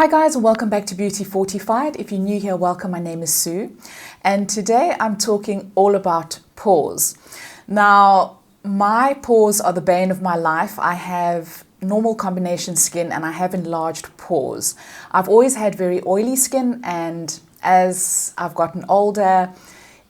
Hi guys, and welcome back to Beauty Fortified. If you're new here, welcome. My name is Sue, and today I'm talking all about pores. Now, my pores are the bane of my life. I have normal combination skin and I have enlarged pores. I've always had very oily skin, and as I've gotten older,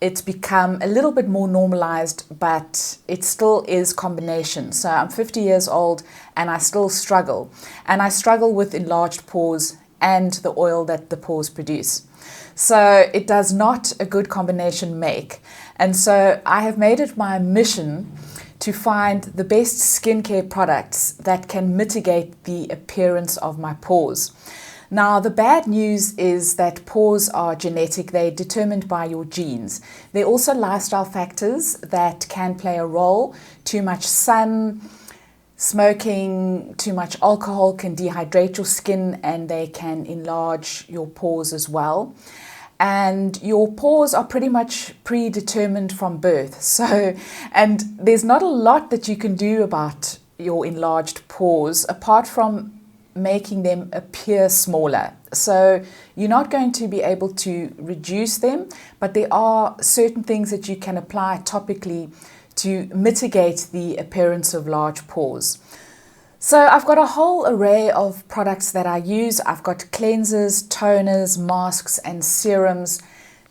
it's become a little bit more normalized, but it still is combination. So I'm 50 years old and I still struggle. And I struggle with enlarged pores and the oil that the pores produce. So it does not a good combination make. And so I have made it my mission to find the best skincare products that can mitigate the appearance of my pores. Now, the bad news is that pores are genetic. They're determined by your genes. There are also lifestyle factors that can play a role. Too much sun, smoking, too much alcohol can dehydrate your skin and they can enlarge your pores as well. And your pores are pretty much predetermined from birth. And there's not a lot that you can do about your enlarged pores apart from making them appear smaller. So you're not going to be able to reduce them, but there are certain things that you can apply topically to mitigate the appearance of large pores. So I've got a whole array of products that I use. I've got cleansers, toners, masks, and serums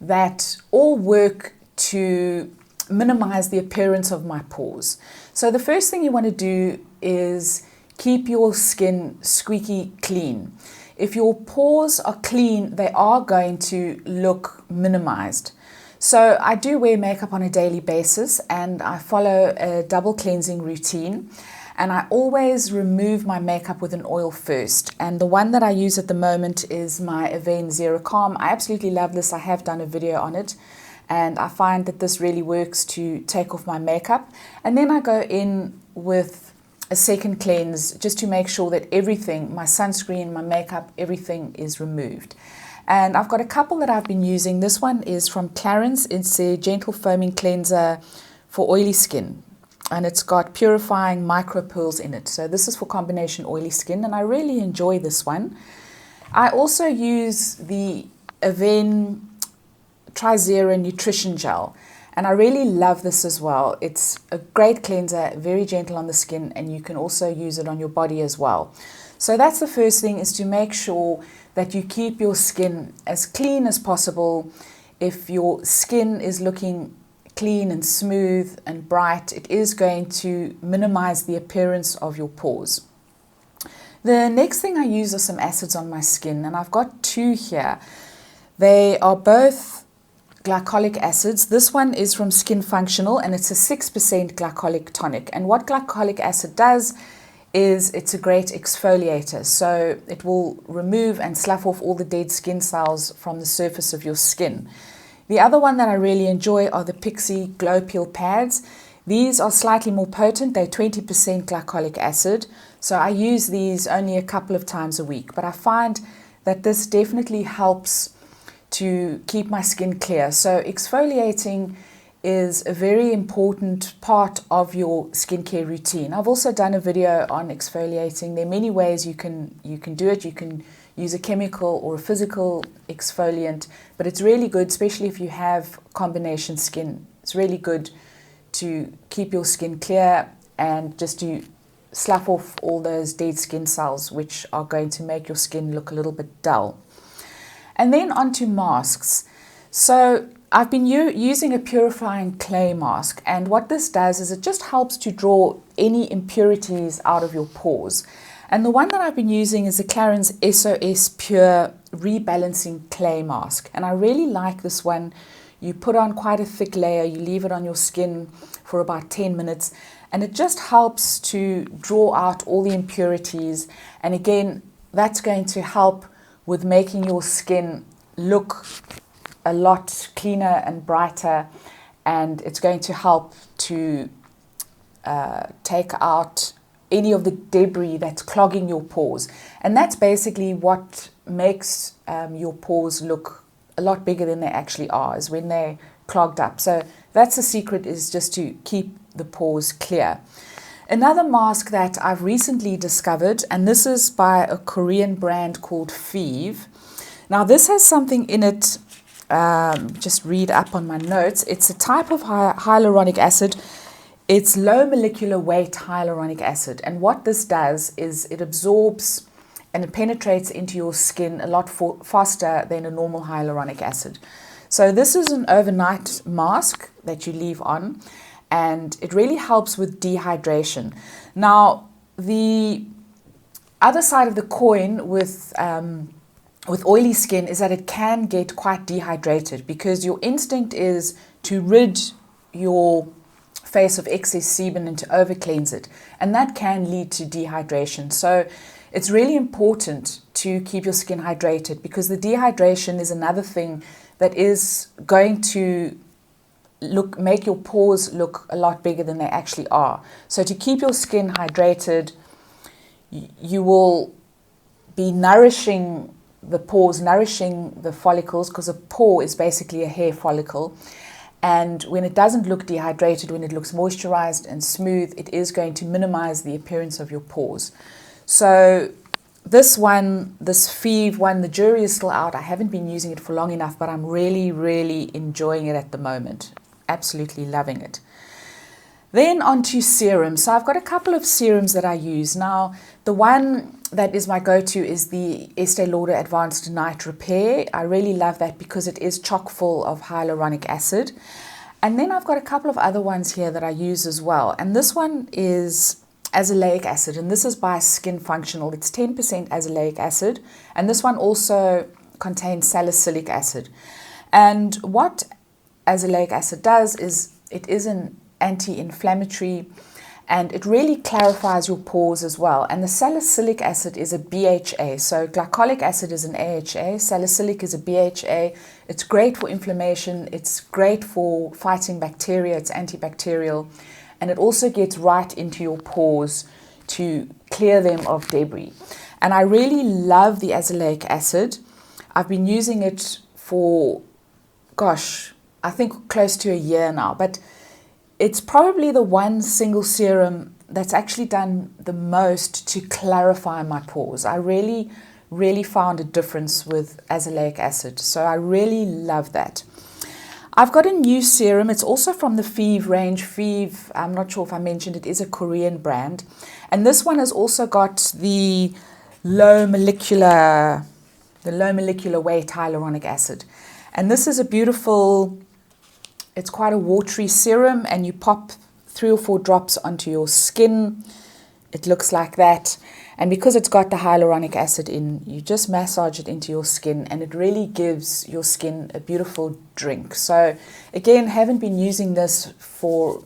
that all work to minimize the appearance of my pores. So the first thing you want to do is keep your skin squeaky clean. If your pores are clean, they are going to look minimized. So I do wear makeup on a daily basis and I follow a double cleansing routine, and I always remove my makeup with an oil first. And the one that I use at the moment is my Avène Zero Calm. I absolutely love this. I have done a video on it and I find that this really works to take off my makeup. And then I go in with a second cleanse just to make sure that everything, my sunscreen, my makeup, everything is removed. And I've got a couple that I've been using. This one is from Clarins. It's a gentle foaming cleanser for oily skin. And it's got purifying micro pearls in it. So this is for combination oily skin, and I really enjoy this one. I also use the Avène Trizera Nutrition Gel. And I really love this as well. It's a great cleanser, very gentle on the skin, and you can also use it on your body as well. So that's the first thing, is to make sure that you keep your skin as clean as possible. If your skin is looking clean and smooth and bright, it is going to minimize the appearance of your pores. The next thing I use are some acids on my skin, and I've got two here. They are both Glycolic Acids. This one is from Skin Functional and it's a 6% glycolic tonic. And what glycolic acid does is it's a great exfoliator. So it will remove and slough off all the dead skin cells from the surface of your skin. The other one that I really enjoy are the Pixi Glow Peel Pads. These are slightly more potent. They're 20% glycolic acid. So I use these only a couple of times a week. But I find that this definitely helps to keep my skin clear. So exfoliating is a very important part of your skincare routine. I've also done a video on exfoliating. There are many ways you can do it. You can use a chemical or a physical exfoliant, but it's really good, especially if you have combination skin. It's really good to keep your skin clear and just to slough off all those dead skin cells, which are going to make your skin look a little bit dull. And then onto masks. So I've been using a purifying clay mask, and what this does is it just helps to draw any impurities out of your pores. And the one that I've been using is the Clarins SOS Pure Rebalancing Clay Mask. And I really like this one. You put on quite a thick layer, you leave it on your skin for about 10 minutes, and it just helps to draw out all the impurities. And again, that's going to help with making your skin look a lot cleaner and brighter, and it's going to help to take out any of the debris that's clogging your pores. And that's basically what makes your pores look a lot bigger than they actually are, is when they're clogged up. So that's the secret, is just to keep the pores clear. Another mask that I've recently discovered, and this is by a Korean brand called Pixi. Now this has something in it, just read up on my notes. It's a type of hyaluronic acid. It's low molecular weight hyaluronic acid. And what this does is it absorbs and it penetrates into your skin a lot faster than a normal hyaluronic acid. So this is an overnight mask that you leave on, and it really helps with dehydration. Now, the other side of the coin with oily skin is that it can get quite dehydrated, because your instinct is to rid your face of excess sebum and to over cleanse it, and that can lead to dehydration. So it's really important to keep your skin hydrated, because the dehydration is another thing that is going to make your pores look a lot bigger than they actually are. So to keep your skin hydrated, you will be nourishing the pores, nourishing the follicles, because a pore is basically a hair follicle. And when it doesn't look dehydrated, when it looks moisturized and smooth, it is going to minimize the appearance of your pores. So this one, this Pixi one, the jury is still out. I haven't been using it for long enough, but I'm really, really enjoying it at the moment. Absolutely loving it. Then onto serums. So I've got a couple of serums that I use. Now, the one that is my go-to is the Estee Lauder Advanced Night Repair. I really love that because it is chock full of hyaluronic acid. And then I've got a couple of other ones here that I use as well. And this one is Azoleic Acid, and this is by Skin Functional. It's 10% azoleic acid, and this one also contains salicylic acid. And what azoleic acid does is it is an anti-inflammatory, and it really clarifies your pores as well. And the salicylic acid is a BHA. So glycolic acid is an AHA, salicylic is a BHA. It's great for inflammation, it's great for fighting bacteria, it's antibacterial, and it also gets right into your pores to clear them of debris. And I really love the azoleic acid. I've been using it for, gosh, I think close to a year now, but it's probably the one single serum that's actually done the most to clarify my pores. I really, really found a difference with azoleic acid. So I really love that. I've got a new serum. It's also from the Pixi range. Pixi, I'm not sure if I mentioned it, is a Korean brand. And this one has also got the low molecular weight hyaluronic acid. And this is a beautiful, it's quite a watery serum, and you pop 3 or 4 drops onto your skin. It looks like that. And because it's got the hyaluronic acid in, you just massage it into your skin, and it really gives your skin a beautiful drink. So again, haven't been using this for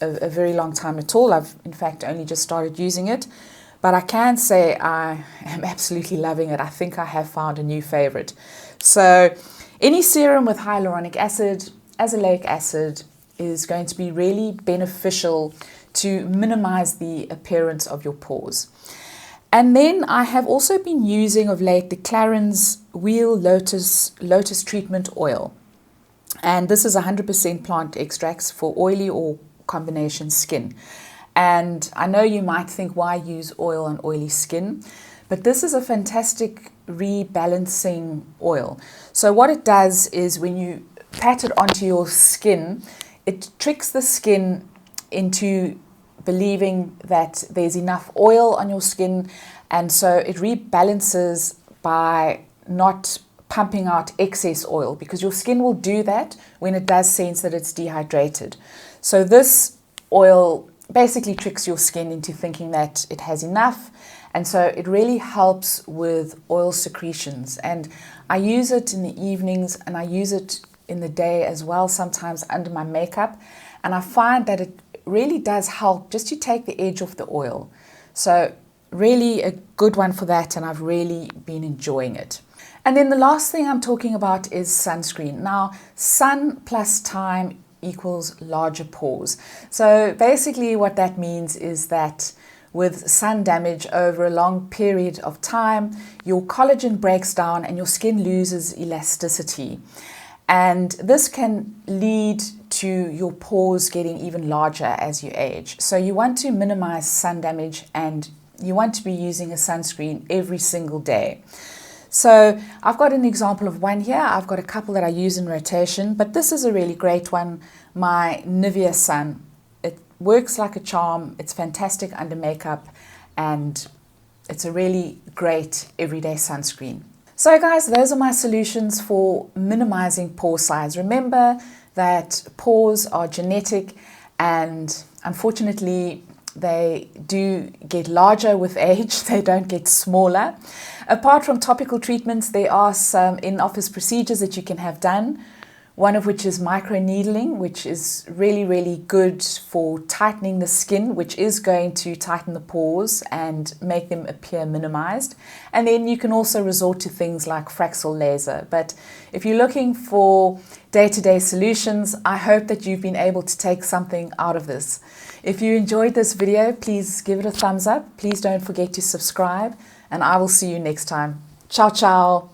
a very long time at all. I've in fact only just started using it, but I can say I am absolutely loving it. I think I have found a new favorite. So any serum with hyaluronic acid, azoleic acid, is going to be really beneficial to minimize the appearance of your pores. And then I have also been using of late the Clarins Wheel Lotus Treatment Oil. And this is 100% plant extracts for oily or combination skin. And I know you might think, why use oil on oily skin? But this is a fantastic rebalancing oil. So what it does is when you pat it onto your skin, it tricks the skin into believing that there's enough oil on your skin, and so it rebalances by not pumping out excess oil, because your skin will do that when it does sense that it's dehydrated. So this oil basically tricks your skin into thinking that it has enough, and so it really helps with oil secretions. And I use it in the evenings, and I use it in the day as well, sometimes under my makeup, and I find that it really does help just to take the edge off the oil. So really a good one for that, and I've really been enjoying it. And then the last thing I'm talking about is sunscreen. Now, sun plus time equals larger pores. So basically what that means is that with sun damage over a long period of time, your collagen breaks down and your skin loses elasticity. And this can lead to your pores getting even larger as you age. So you want to minimize sun damage, and you want to be using a sunscreen every single day. So I've got an example of one here. I've got a couple that I use in rotation, but this is a really great one, my Nivea Sun. It works like a charm. It's fantastic under makeup, and it's a really great everyday sunscreen. So guys, those are my solutions for minimizing pore size. Remember that pores are genetic, and unfortunately they do get larger with age. They don't get smaller. Apart from topical treatments, there are some in-office procedures that you can have done, one of which is microneedling, which is really, really good for tightening the skin, which is going to tighten the pores and make them appear minimized. And then you can also resort to things like Fraxel laser. But if you're looking for day-to-day solutions, I hope that you've been able to take something out of this. If you enjoyed this video, please give it a thumbs up. Please don't forget to subscribe, and I will see you next time. Ciao, ciao.